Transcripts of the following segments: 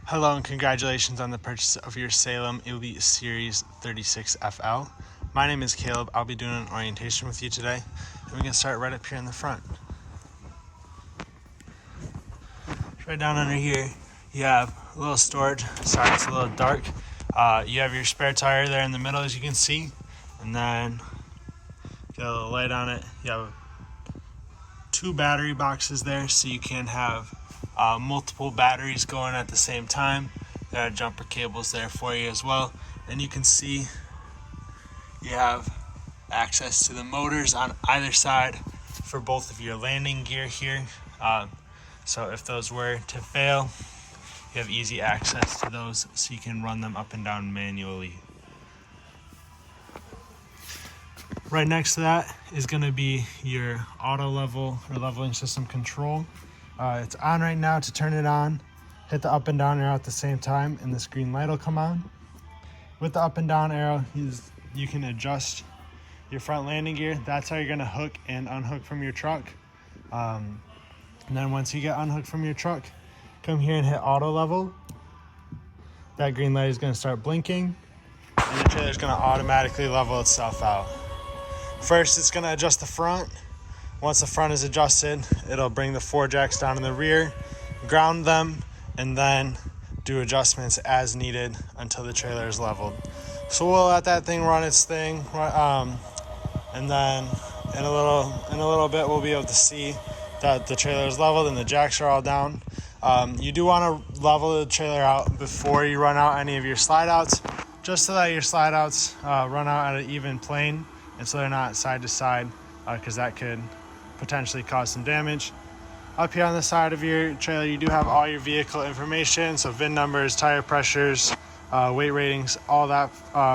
Hello and congratulations on the purchase of your Salem Elite Series 36 FL. My name is Caleb. I'll be doing an orientation with you today, and we can start right up here in the front. Right down under here, you have a little storage. Sorry, it's a little dark. You have your spare tire there in the middle, as you can see, and then got a little light on it. You have two battery boxes there, so you can have multiple batteries going at the same time. There are jumper cables there for you as well, and you can see you have access to the motors on either side for both of your landing gear here. So if those were to fail, you have easy access to those, so you can run them up and down manually. Right next to that is going to be your auto level or leveling system control. It's on right now. To turn it on, hit the up and down arrow at the same time, and this green light will come on. With the up and down arrow, you can adjust your front landing gear. That's how you're going to hook and unhook from your truck. And then once you get unhooked from your truck, come here and hit auto level. That green light is going to start blinking, and the trailer is going to automatically level itself out. First, it's going to adjust the front. Once the front is adjusted, it'll bring the 4 jacks down in the rear, ground them, and then do adjustments as needed until the trailer is leveled. So we'll let that thing run its thing, and then in a little bit we'll be able to see that the trailer is leveled and the jacks are all down. You do want to level the trailer out before you run out any of your slide outs, just so that your slide outs run out at an even plane, and so they're not side to side, because that could potentially cause some damage. Up here on the side of your trailer, you do have all your vehicle information, so VIN numbers, tire pressures, weight ratings, all that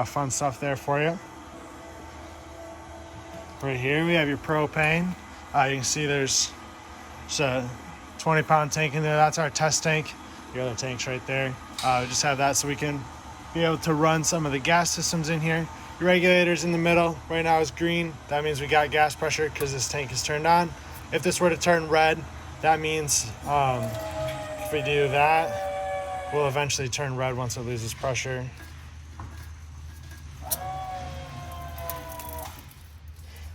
fun stuff there for you. Right here we have your propane. You can see there's a 20-pound tank in there. That's our test tank. Your other tank's right there. We just have that so we can be able to run some of the gas systems in here. Your regulator's in the middle. Right now it's green. That means we got gas pressure because this tank is turned on. If this were to turn red, that means if we do that, we'll eventually turn red once it loses pressure.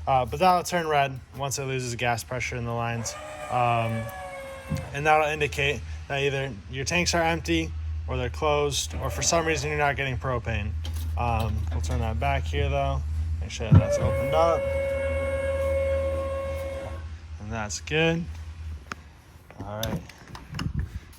But that'll turn red once it loses gas pressure in the lines. And that'll indicate that either your tanks are empty or they're closed, or for some reason you're not getting propane. We'll turn that back here though, make sure that's opened up, and that's good. All right,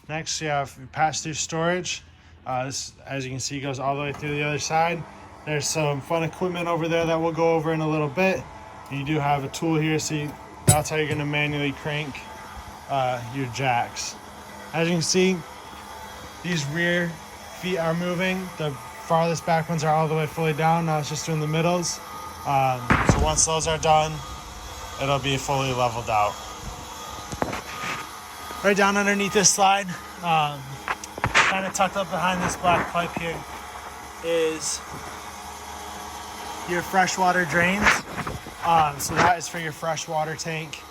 next you have pass-through storage. This, as you can see, goes all the way through the other side. There's some fun equipment over there that we'll go over in a little bit. You do have a tool here, so that's how you're going to manually crank your jacks. As you can see, these rear feet are moving. The farthest back ones are all the way fully down. Now it's just doing the middles. So once those are done, it'll be fully leveled out. Right down underneath this slide, kind of tucked up behind this black pipe here, is your freshwater drains. So that is for your freshwater tank.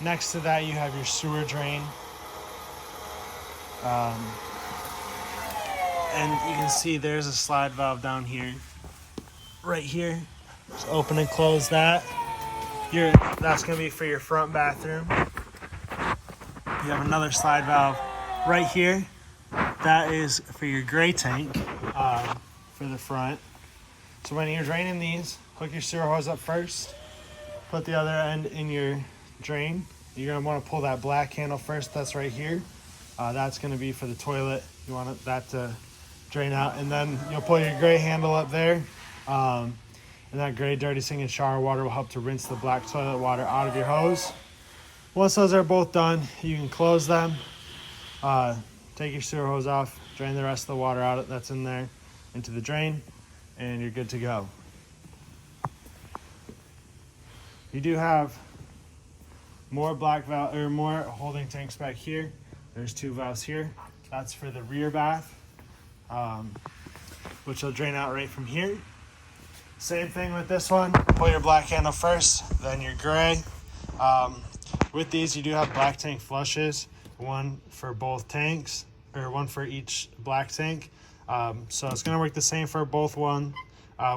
Next to that, you have your sewer drain. And you can see there's a slide valve down here, right here. Just open and close that. That's going to be for your front bathroom. You have another slide valve right here. That is for your gray tank for the front. So when you're draining these, hook your sewer hose up first. Put the other end in your drain. You're going to want to pull that black handle first. That's right here. That's going to be for the toilet. You want that to drain out, and then you'll pull your gray handle up there, and that gray dirty sink and shower water will help to rinse the black toilet water out of your hose. Once those are both done, you can close them, take your sewer hose off, drain the rest of the water out that's in there into the drain, and you're good to go. You do have more black valve or more holding tanks back here. There's 2 valves here. That's for the rear bath, which will drain out right from here. Same thing with this one. Pull your black handle first, then your gray. With these, you do have black tank flushes, one for both tanks. one for each black tank. So it's going to work the same for both one.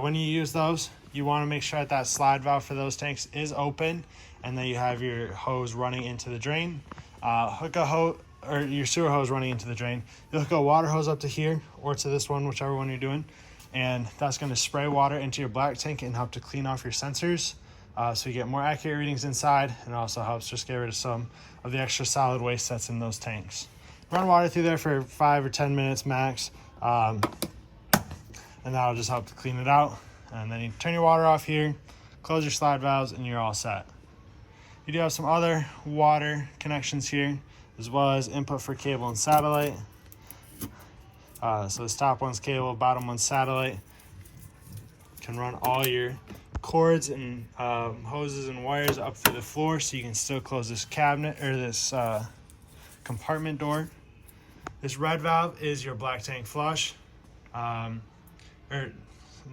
When you use those, you want to make sure that slide valve for those tanks is open, and then you have your hose running into the drain. Hook a hose, or your sewer hose running into the drain. You'll hook a water hose up to here or to this one, whichever one you're doing, and that's going to spray water into your black tank and help to clean off your sensors, so you get more accurate readings inside, and also helps just get rid of some of the extra solid waste that's in those tanks. Run water through there for 5 or 10 minutes max, and that'll just help to clean it out. And then you turn your water off here, close your slide valves, and you're all set. You do have some other water connections here, as well as input for cable and satellite. So this top one's cable, bottom one's satellite. Can run all your cords and hoses and wires up through the floor, so you can still close this cabinet or this compartment door. This red valve is your black tank flush, or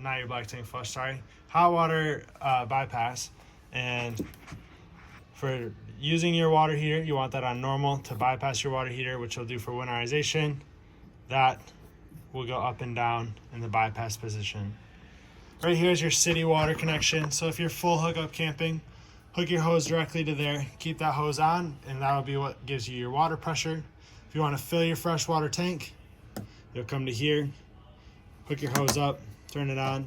not your black tank flush, sorry, hot water bypass. And for using your water heater, you want that on normal to bypass your water heater, which will do for winterization. That will go up and down in the bypass position. Right here is your city water connection. So if you're full hookup camping, hook your hose directly to there, keep that hose on, and that'll be what gives you your water pressure. If you want to fill your freshwater tank, you'll come to here, hook your hose up, turn it on,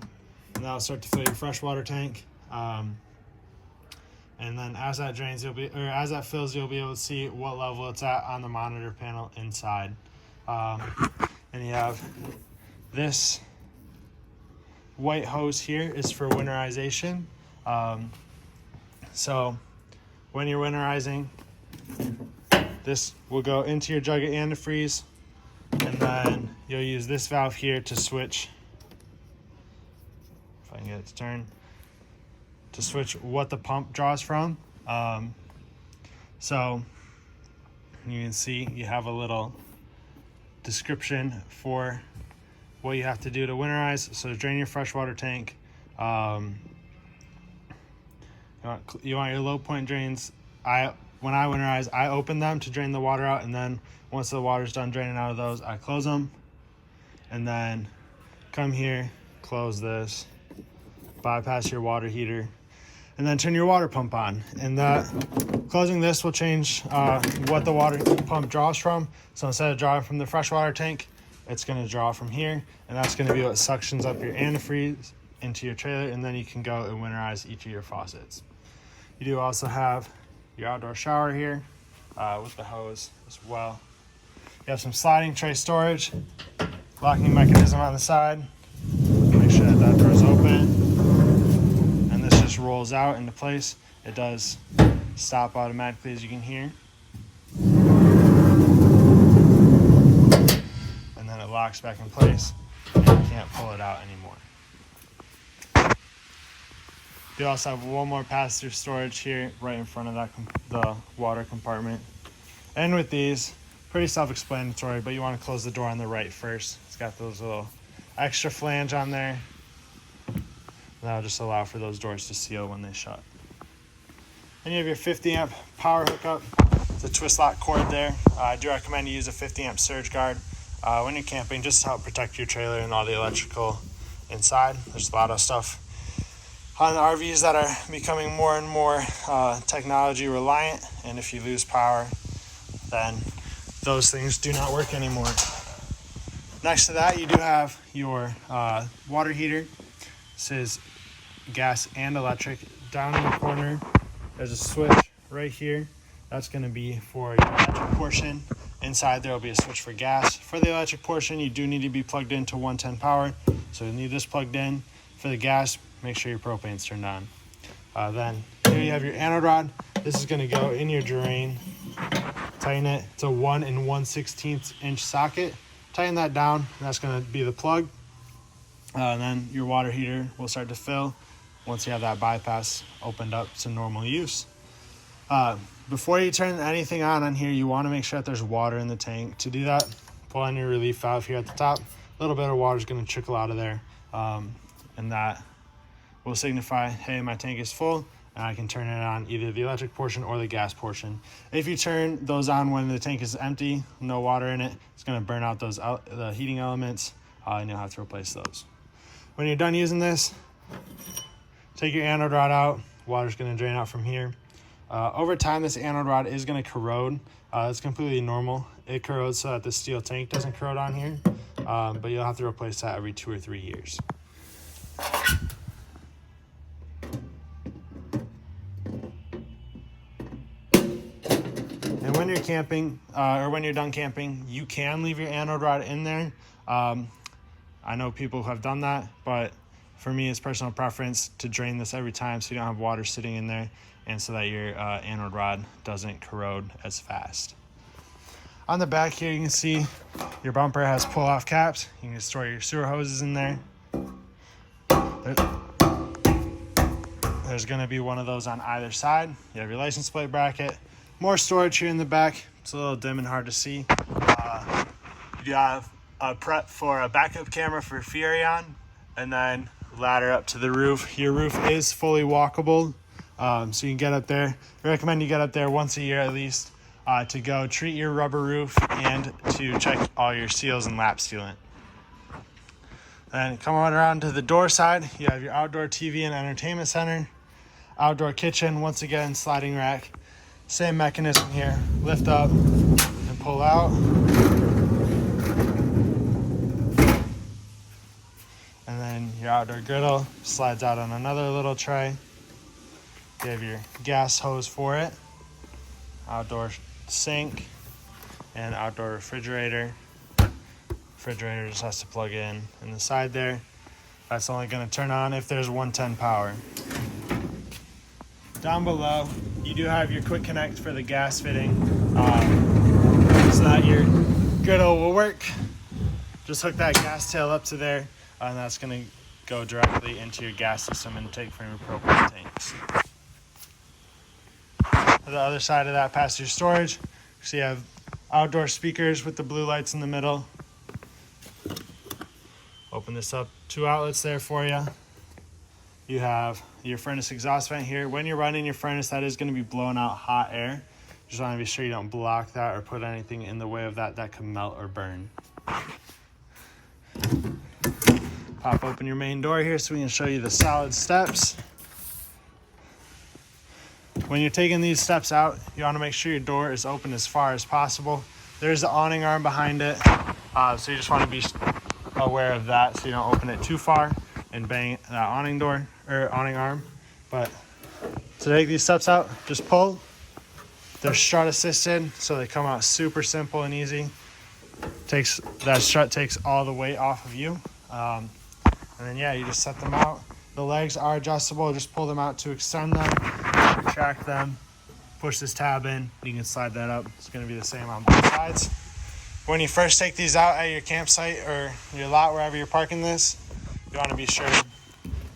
and that'll start to fill your freshwater tank. And then as that drains, as that fills, you'll be able to see what level it's at on the monitor panel inside. And you have this white hose here is for winterization. So when you're winterizing, this will go into your jug of antifreeze, and then you'll use this valve here to switch, if I can get it to turn, to switch what the pump draws from. So you can see you have a little description for what you have to do to winterize. So to drain your freshwater tank, you want your low point drains. When I winterize, I open them to drain the water out, and then once the water's done draining out of those, I close them, and then come here, close this, bypass your water heater, and then turn your water pump on. And closing this will change what the water pump draws from. So instead of drawing from the freshwater tank, it's going to draw from here, and that's going to be what suctions up your antifreeze into your trailer, and then you can go and winterize each of your faucets. You do also have your outdoor shower here with the hose as well. You have some sliding tray storage, locking mechanism on the side. Make sure that door is open, and this just rolls out into place. It does stop automatically, as you can hear, and then it locks back in place, and you can't pull it out anymore. You also have one more pass-through storage here right in front of the water compartment. And with these, pretty self-explanatory, but you want to close the door on the right first. It's got those little extra flange on there. That'll just allow for those doors to seal when they shut. And you have your 50 amp power hookup. It's a twist lock cord there. I do recommend you use a 50 amp surge guard when you're camping, just to help protect your trailer and all the electrical inside. There's a lot of stuff on RVs that are becoming more and more technology reliant, and if you lose power, then those things do not work anymore. Next to that, you do have your water heater. This is gas and electric. Down in the corner, there's a switch right here. That's going to be for your electric portion. Inside, there will be a switch for gas. For the electric portion, you do need to be plugged into 110 power, so you'll need this plugged in. For the gas, make sure your propane's turned on. Then here you have your anode rod. This is going to go in your drain. Tighten it. It's a 1 1/16 inch socket. Tighten that down, and that's going to be the plug. And then your water heater will start to fill once you have that bypass opened up to normal use. Before you turn anything on here, you want to make sure that there's water in the tank. To do that, pull on your relief valve here at the top. A little bit of water is going to trickle out of there, and that will signify, hey, my tank is full. and I can turn it on either the electric portion or the gas portion. If you turn those on when the tank is empty, no water in it, it's going to burn out the heating elements, and you'll have to replace those. When you're done using this, take your anode rod out. Water's going to drain out from here. Over time, this anode rod is going to corrode. It's completely normal. It corrodes so that the steel tank doesn't corrode on here, but you'll have to replace that every 2 or 3 years. And when you're camping, or when you're done camping, you can leave your anode rod in there. I know people who have done that, but for me, it's personal preference to drain this every time so you don't have water sitting in there, and so that your anode rod doesn't corrode as fast. On the back here, you can see your bumper has pull-off caps. You can store your sewer hoses in there. There's going to be one of those on either side. You have your license plate bracket. More storage here in the back. It's a little dim and hard to see. You have a prep for a backup camera for Furion, and then ladder up to the roof. Your roof is fully walkable, so you can get up there. I recommend you get up there once a year at least to go treat your rubber roof and to check all your seals and lap sealant. Then come on around to the door side. You have your outdoor TV and entertainment center, outdoor kitchen, once again sliding rack. Same mechanism here. Lift up and pull out. And then your outdoor griddle slides out on another little tray. You have your gas hose for it, outdoor sink, and outdoor refrigerator. Refrigerator just has to plug in the side there. That's only going to turn on if there's 110 power. Down below, you do have your quick connect for the gas fitting, so that your griddle will work. Just hook that gas tail up to there, and that's going to go directly into your gas system intake from your propane tanks. To the other side of that, past your storage, so you have outdoor speakers with the blue lights in the middle. Open this up, 2 outlets there for you. You have your furnace exhaust vent here. When you're running your furnace, that is going to be blowing out hot air. Just want to be sure you don't block that or put anything in the way of that could melt or burn. Pop open your main door here so we can show you the solid steps. When you're taking these steps out, you want to make sure your door is open as far as possible. There's an awning arm behind it, so you just want to be aware of that so you don't open it too far and bang that awning door or awning arm. But to take these steps out, just pull. They're strut assisted, so they come out super simple and easy. That strut takes all the weight off of you, and then yeah, you just set them out. The legs are adjustable. Just pull them out to extend them, retract them, push this tab in, you can slide that up. It's going to be the same on both sides. When you first take these out at your campsite or your lot, wherever you're parking this, you want to be sure to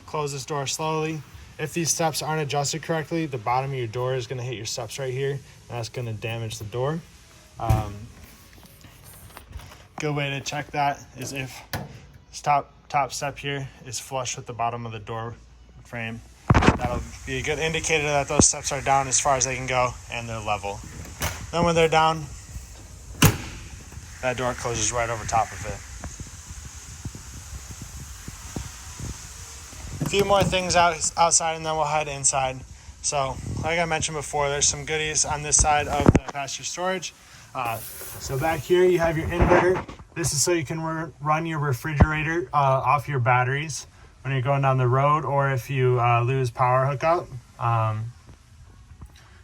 close this door slowly. If these steps aren't adjusted correctly, the bottom of your door is going to hit your steps right here, and that's going to damage the door. Good way to check that is if this top step here is flush with the bottom of the door frame. That'll be a good indicator that those steps are down as far as they can go and they're level. Then when they're down, that door closes right over top of it. A few more things outside and then we'll head inside. So like I mentioned before, there's some goodies on this side of the pasture storage. So back here you have your inverter. This is so you can run your refrigerator off your batteries when you're going down the road, or if you lose power hookup.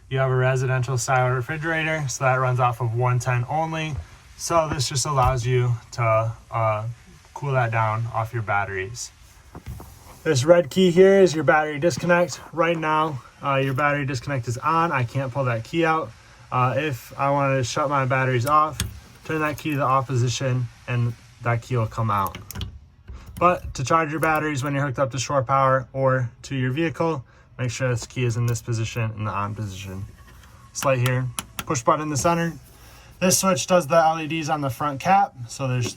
You have a residential style refrigerator, so that runs off of 110 only. So this just allows you to cool that down off your batteries. This red key here is your battery disconnect. Right now, your battery disconnect is on. I can't pull that key out. If I wanted to shut my batteries off, turn that key to the off position and that key will come out. But to charge your batteries when you're hooked up to shore power or to your vehicle, make sure this key is in this position, in the on position. This light here, push button in the center. This switch does the LEDs on the front cap. So there's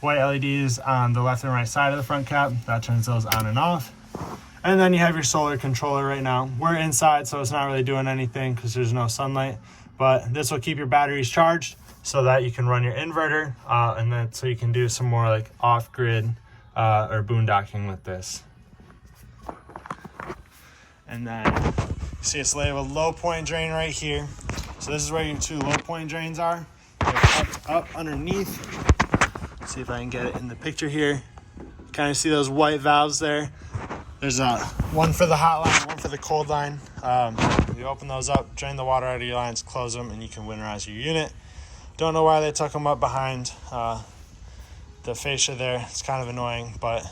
white LEDs on the left and right side of the front cap. That turns those on and off. And then you have your solar controller right now. We're inside, so it's not really doing anything because there's no sunlight. But this will keep your batteries charged so that you can run your inverter, and then so you can do some more like off-grid or boondocking with this. And then you see it's laid with a low point drain right here. So this is where your 2 low point drains are. They're tucked up underneath. Let's see if I can get it in the picture here. Kind of see those white valves there. There's one for the hot line, one for the cold line. You open those up, drain the water out of your lines, close them, and you can winterize your unit. Don't know why they tuck them up behind the fascia there. It's kind of annoying, but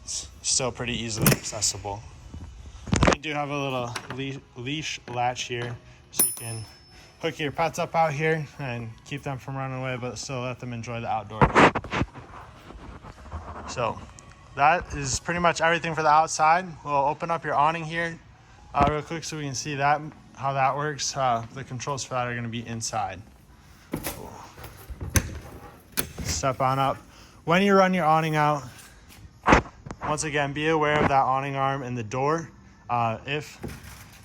it's still pretty easily accessible. And you do have a little leash latch here, so you can hook your pets up out here and keep them from running away, but still let them enjoy the outdoors. So that is pretty much everything for the outside. We'll open up your awning here real quick so we can see that how that works. The controls for that are going to be inside. Step on up. When you run your awning out, once again, be aware of that awning arm and the door. If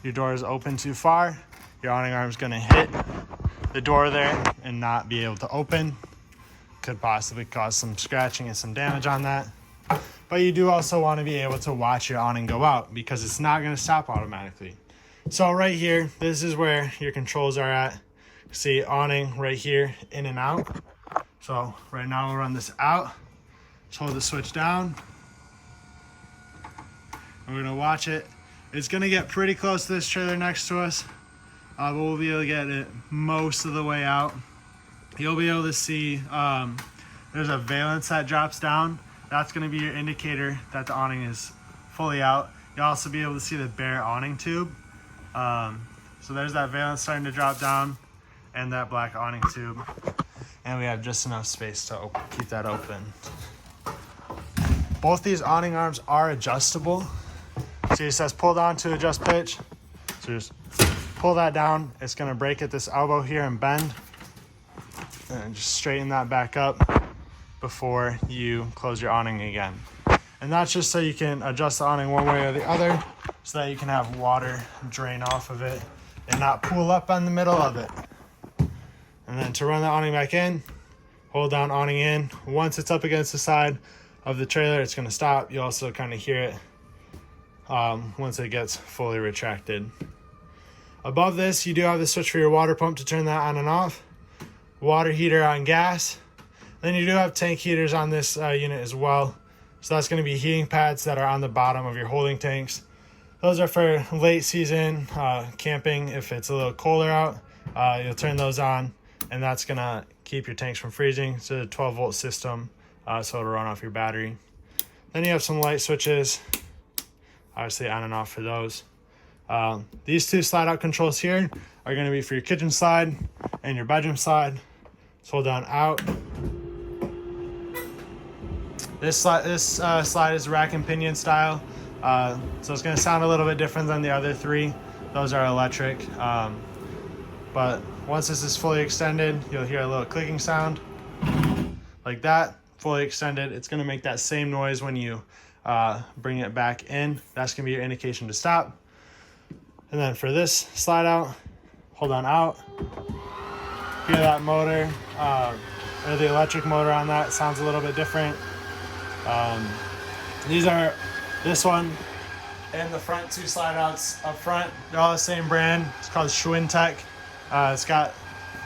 your door is open too far, your awning arm is going to hit the door there and not be able to open. Could possibly cause some scratching and some damage on that. But you do also want to be able to watch your awning go out because it's not going to stop automatically. So right here, this is where your controls are at. See awning right here, in and out. So right now we'll run this out. Just hold the switch down. And we're going to watch it. It's going to get pretty close to this trailer next to us. But we'll be able to get it most of the way out. You'll be able to see there's a valance that drops down. That's going to be your indicator that the awning is fully out. You'll also be able to see the bare awning tube. So there's that valance starting to drop down and that black awning tube. And we have just enough space to keep that open. Both these awning arms are adjustable. See, it says pull down to adjust pitch. So just pull that down. It's going to break at this elbow here and bend. And just straighten that back up before you close your awning again. And that's just so you can adjust the awning one way or the other so that you can have water drain off of it and not pool up on the middle of it. And then to run the awning back in, hold down awning in. Once it's up against the side of the trailer, it's going to stop. You also kind of hear it once it gets fully retracted. Above this, you do have the switch for your water pump to turn that on and off. Water heater on gas. Then you do have tank heaters on this unit as well. So that's going to be heating pads that are on the bottom of your holding tanks. Those are for late season camping. If it's a little colder out, you'll turn those on, and that's going to keep your tanks from freezing. It's a 12-volt system, so it'll run off your battery. Then you have some light switches, obviously on and off for those. These 2 slide-out controls here are going to be for your kitchen slide and your bedroom slide. So hold down out. This slide is rack and pinion style, so it's going to sound a little bit different than the other 3. Those are electric, but once this is fully extended, you'll hear a little clicking sound like that. Fully extended, it's going to make that same noise when you bring it back in. That's going to be your indication to stop. And then for this slide out, hold on out. Hear that motor, or the electric motor on that sounds a little bit different. This one and the front 2 slide outs up front, they're all the same brand. It's called Schwintech. It's got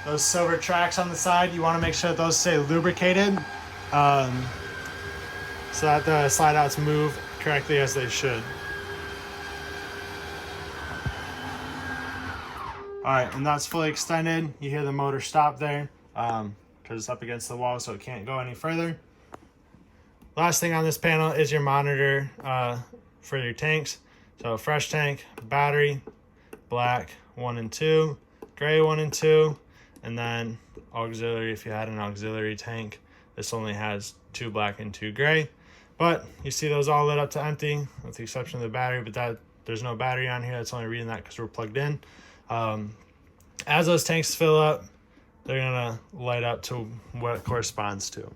those silver tracks on the side. You want to make sure that those stay lubricated so that the slide outs move correctly as they should. All right, and that's fully extended. You hear the motor stop there because it's up against the wall, so it can't go any further. Last thing on this panel is your monitor for your tanks. So fresh tank, battery, black 1 and 2, gray 1 and 2, and then auxiliary if you had an auxiliary tank. This only has 2 black and 2 gray. But you see those all lit up to empty with the exception of the battery, but there's no battery on here. That's only reading that because we're plugged in. As those tanks fill up, they're gonna light up to what it corresponds to.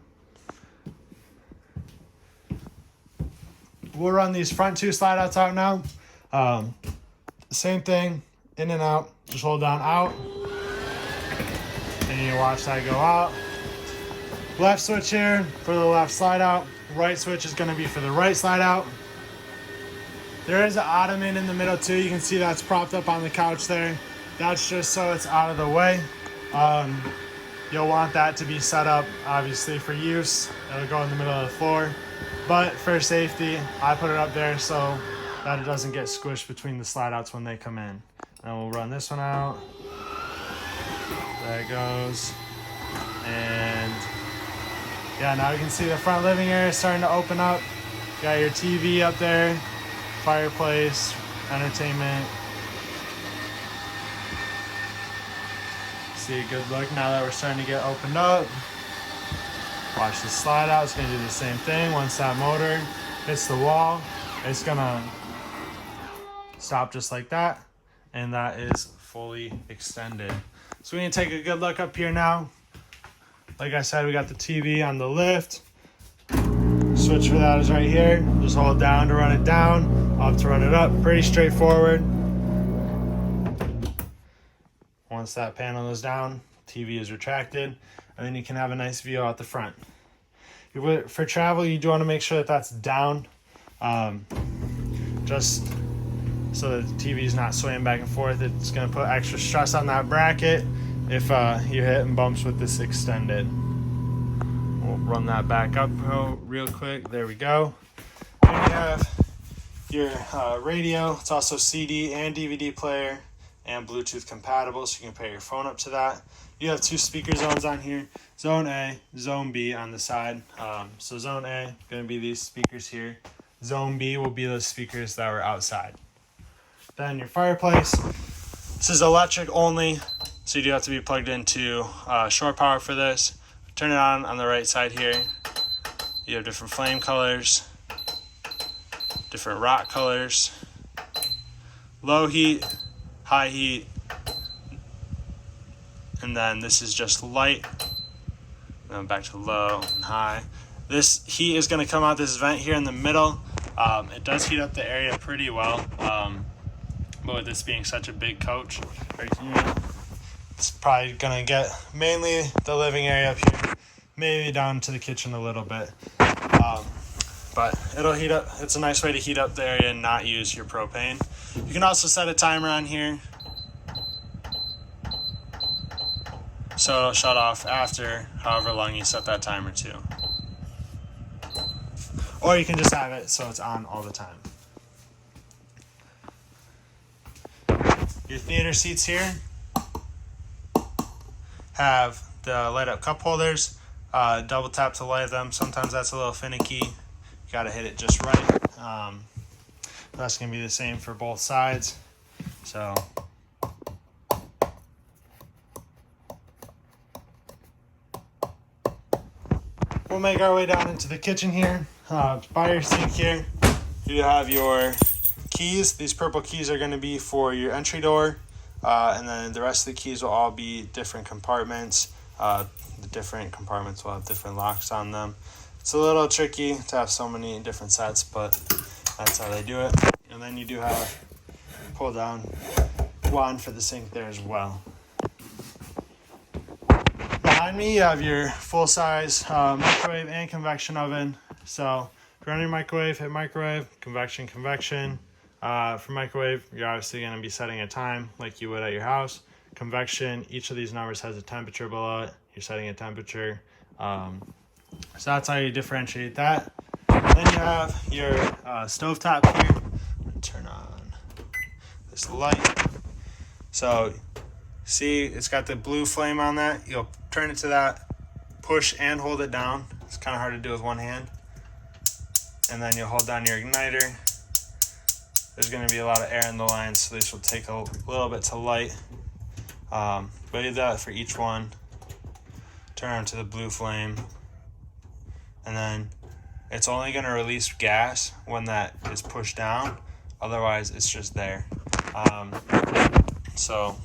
we'll run these front 2 slide outs out now. Same thing, in and out, just hold down out, and you watch that go out. Left switch here for the left slide out. Right switch is going to be for the right slide out. There is an ottoman in the middle too. You can see that's propped up on the couch there. That's just so it's out of the way. You'll want that to be set up obviously for use. It'll go in the middle of the floor. But for safety, I put it up there so that it doesn't get squished between the slide outs when they come in. And we'll run this one out. There it goes. And yeah, now you can see the front living area starting to open up. You got your TV up there, fireplace, entertainment. See a good look now that we're starting to get opened up. Watch the slide out, it's gonna do the same thing. Once that motor hits the wall, it's gonna stop just like that. And that is fully extended. So we need to take a good look up here now. Like I said, we got the TV on the lift. Switch for that is right here. Just hold down to run it down, up to run it up. Pretty straightforward. Once that panel is down, TV is retracted, and then you can have a nice view out the front. For travel, you do want to make sure that that's down, just so that the TV is not swaying back and forth. It's going to put extra stress on that bracket if you hit and bumps with this extended. We'll run that back up real quick. There we go. Then you have your radio. It's also CD and DVD player and Bluetooth compatible, so you can pair your phone up to that. You have 2 speaker zones on here. Zone A, Zone B on the side. So Zone A, going to be these speakers here. Zone B will be those speakers that were outside. Then your fireplace. This is electric only, so you do have to be plugged into shore power for this. Turn it on the right side here. You have different flame colors, different rock colors, low heat, high heat, and then this is just light. Then back to low and high. This heat is going to come out this vent here in the middle. It does heat up the area pretty well, but with this being such a big coach right here, it's probably going to get mainly the living area up here, maybe down to the kitchen a little bit. But it'll heat up. It's a nice way to heat up the area and not use your propane. You can also set a timer on here, so it'll shut off after however long you set that timer to. Or you can just have it so it's on all the time. Your theater seats here have the light up cup holders. Double tap to light them. Sometimes that's a little finicky. You gotta hit it just right. That's gonna be the same for both sides. So we'll make our way down into the kitchen here. By your sink here, you have your keys. These purple keys are going to be for your entry door, and then the rest of the keys will all be different compartments. The different compartments will have different locks on them. It's a little tricky to have so many different sets, but that's how they do it. And then you do have pull down wand for the sink there as well. Behind me, you have your full-size microwave and convection oven. So if you're running microwave, hit microwave, convection, convection. For microwave, you're obviously going to be setting a time like you would at your house. Convection, each of these numbers has a temperature below it. You're setting a temperature. So that's how you differentiate that. Then you have your stovetop here. Turn on this light. So see, it's got the blue flame on that. You'll turn it to that, push and hold it down. It's kind of hard to do with one hand. And then you'll hold down your igniter. There's going to be a lot of air in the lines, so this will take a little bit to light. But you do that for each one. Turn on to the blue flame. And then it's only going to release gas when that is pushed down. Otherwise, it's just there. So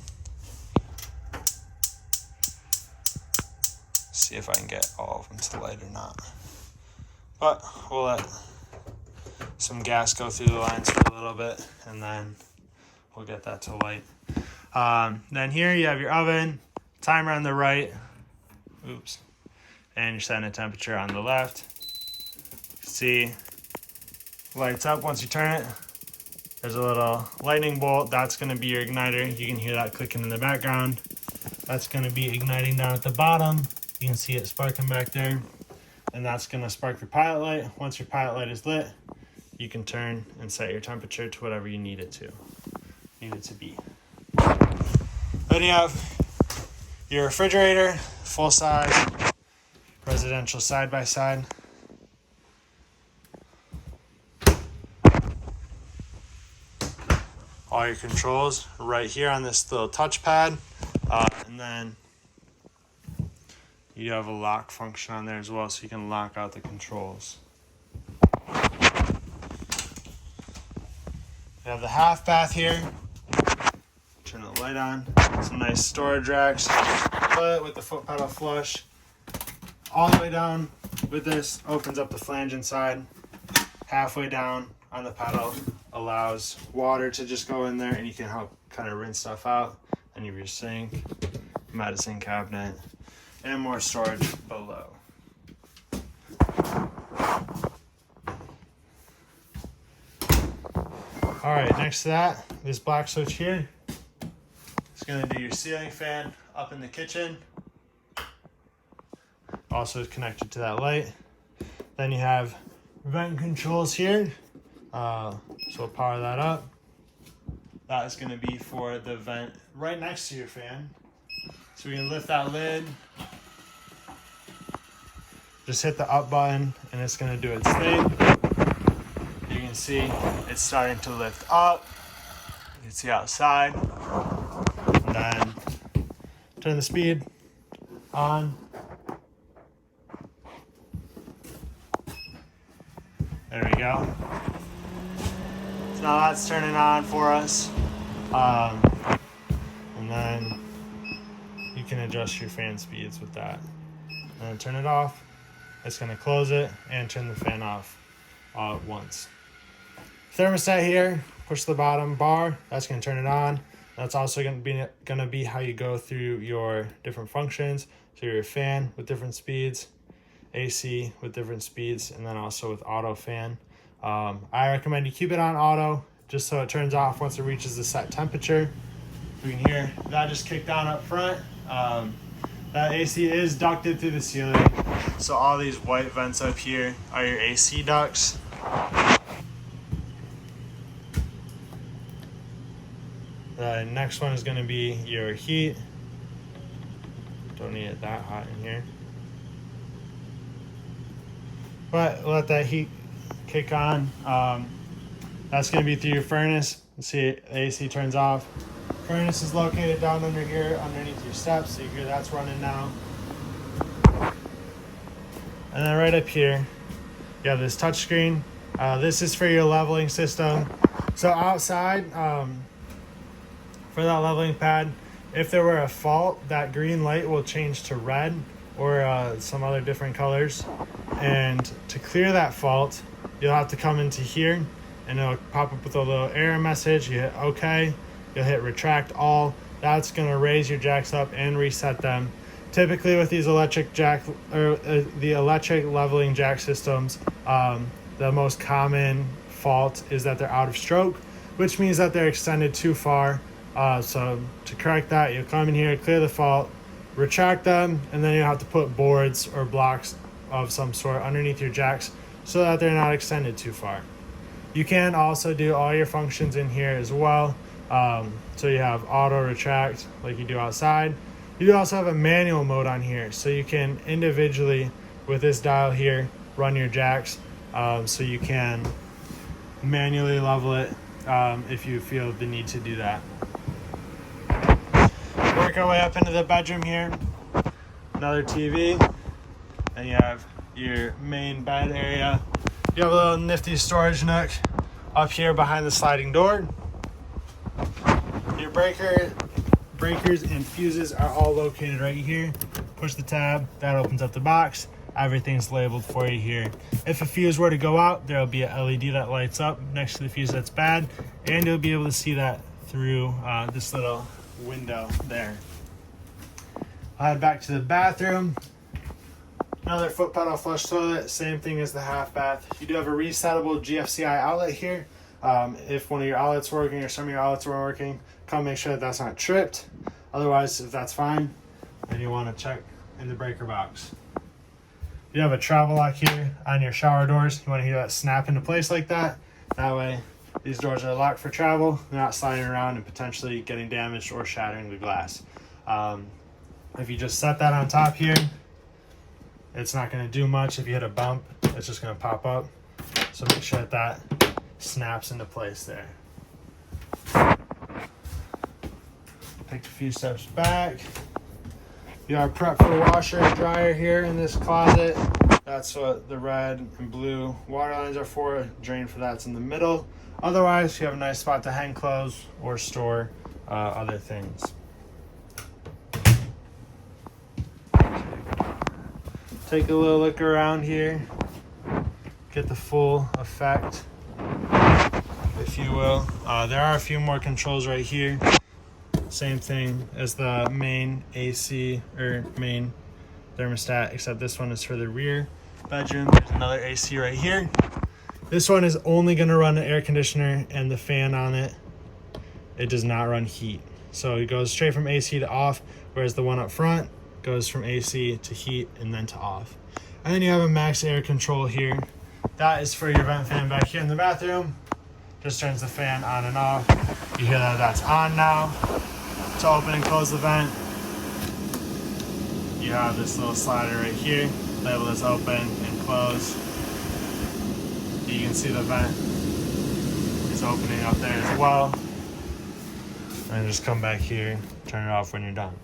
see if I can get all of them to light or not. But we'll let some gas go through the lines for a little bit, and then we'll get that to light. Then here you have your oven, timer on the right, oops, and you're setting a temperature on the left. See, lights up once you turn it. There's a little lightning bolt. That's going to be your igniter. You can hear that clicking in the background. That's going to be igniting down at the bottom. You can see it sparking back there. And that's going to spark your pilot light. Once your pilot light is lit, you can turn and set your temperature to whatever you need it to be. Then you have your refrigerator, full size, residential side by side. All your controls right here on this little touchpad, and then you have a lock function on there as well, so you can lock out the controls. You have the half bath here. Turn the light on. Some nice storage racks. Toilet with the foot pedal flush. All the way down with this opens up the flange inside. Halfway down on the pedal allows water to just go in there, and you can help kind of rinse stuff out. Then you have your sink, medicine cabinet, and more storage below. All right, next to that, this black switch here is going to do your ceiling fan up in the kitchen. Also is connected to that light. Then you have vent controls here. So we'll power that up. That is going to be for the vent right next to your fan. So we can lift that lid. Just hit the up button and it's going to do its thing. You can see it's starting to lift up. You can see outside. And then turn the speed on. There we go. So now that's turning on for us. And then you can adjust your fan speeds with that. And then turn it off. It's going to close it and turn the fan off all at once. Thermostat here, push the bottom bar. That's going to turn it on. That's also going to be how you go through your different functions. So your fan with different speeds, AC with different speeds, and then also with auto fan. I recommend you keep it on auto just so it turns off once it reaches the set temperature. You can hear that just kicked on up front. That AC is ducted through the ceiling. So all these white vents up here are your AC ducts. The next one is going to be your heat. Don't need it that hot in here. But let that heat kick on. That's going to be through your furnace. Let's see, the AC turns off. Furnace is located down under here, underneath your steps. So you hear that's running now. And then right up here, you have this touch screen. This is for your leveling system. So outside, for that leveling pad, if there were a fault, that green light will change to red or some other different colors. And to clear that fault, you'll have to come into here and it'll pop up with a little error message. You hit OK, you'll hit retract all. That's going to raise your jacks up and reset them. Typically with these electric the electric leveling jack systems, the most common fault is that they're out of stroke, which means that they're extended too far. So to correct that, you'll come in here, clear the fault, retract them, and then you have to put boards or blocks of some sort underneath your jacks so that they're not extended too far. You can also do all your functions in here as well. So you have auto retract like you do outside. You do also have a manual mode on here, so you can individually with this dial here run your jacks. So you can manually level it if you feel the need to do that. Work our way up into the bedroom here. Another TV. And you have your main bed area. You have a little nifty storage nook up here behind the sliding door. Your breakers and fuses are all located right here. Push the tab, that opens up the box. everything's labeled for you here. If a fuse were to go out, there'll be an LED that lights up next to the fuse that's bad, and you'll be able to see that through this little window there. I'll head back to the bathroom. Another foot pedal flush toilet, same thing as the half bath. You do have a resettable GFCI outlet here. If one of your outlets were working or some of your outlets weren't working, come make sure that that's not tripped. Otherwise, if that's fine, then you want to check in the breaker box. You have a travel lock here on your shower doors. You want to hear that snap into place like that. That way, these doors are locked for travel. They're not sliding around and potentially getting damaged or shattering the glass. If you just set that on top here, it's not going to do much. If you hit a bump, it's just going to pop up. So make sure that snaps into place there. Take a few steps back. You are prepped for washer and dryer here in this closet. That's what the red and blue water lines are for. Drain for that's in the middle. Otherwise, you have a nice spot to hang clothes or store other things. Take a little look around here. Get the full effect, if you will. There are a few more controls right here. Same thing as the main AC or main thermostat, except this one is for the rear bedroom. There's another AC right here. This one is only going to run the air conditioner and the fan on it. It does not run heat. So it goes straight from AC to off, whereas the one up front goes from AC to heat and then to off. And then you have a max air control here. That is for your vent fan back here in the bathroom. Just turns the fan on and off. You hear that that's on now. To open and close the vent, you have this little slider right here, labeled as open and close. You can see the vent is opening up there as well. And just come back here, turn it off when you're done.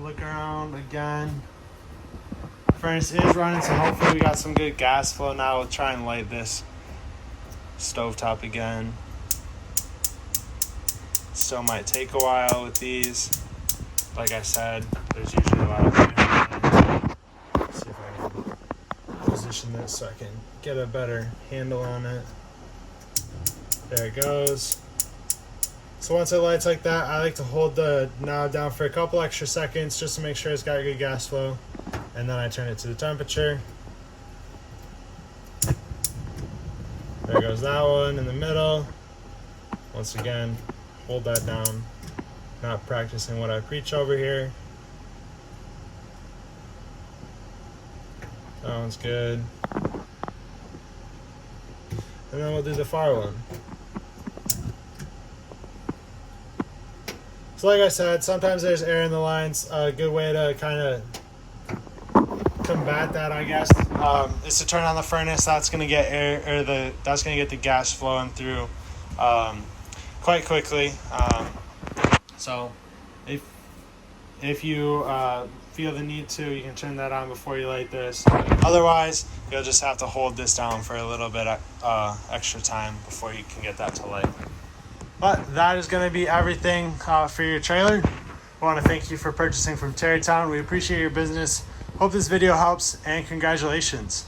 Look around again. Furnace is running, so hopefully we got some good gas flow now. We'll try and light this stovetop again. Still might take a while with these. Like I said, there's usually a lot of fumes. Let's see if I can position this so I can get a better handle on it. There it goes. So once it lights like that, I like to hold the knob down for a couple extra seconds just to make sure it's got good gas flow. And then I turn it to the temperature. There goes that one in the middle. Once again, hold that down. Not practicing what I preach over here. That one's good. And then we'll do the far one. So like I said, sometimes there's air in the lines. A good way to kind of combat that, I guess, is to turn on the furnace. That's going to get air, or that's going to get the gas flowing through quite quickly. So if you feel the need to, you can turn that on before you light this. Otherwise, you'll just have to hold this down for a little bit extra time before you can get that to light. But that is going to be everything for your trailer. I want to thank you for purchasing from Terrytown. We appreciate your business. Hope this video helps, and congratulations.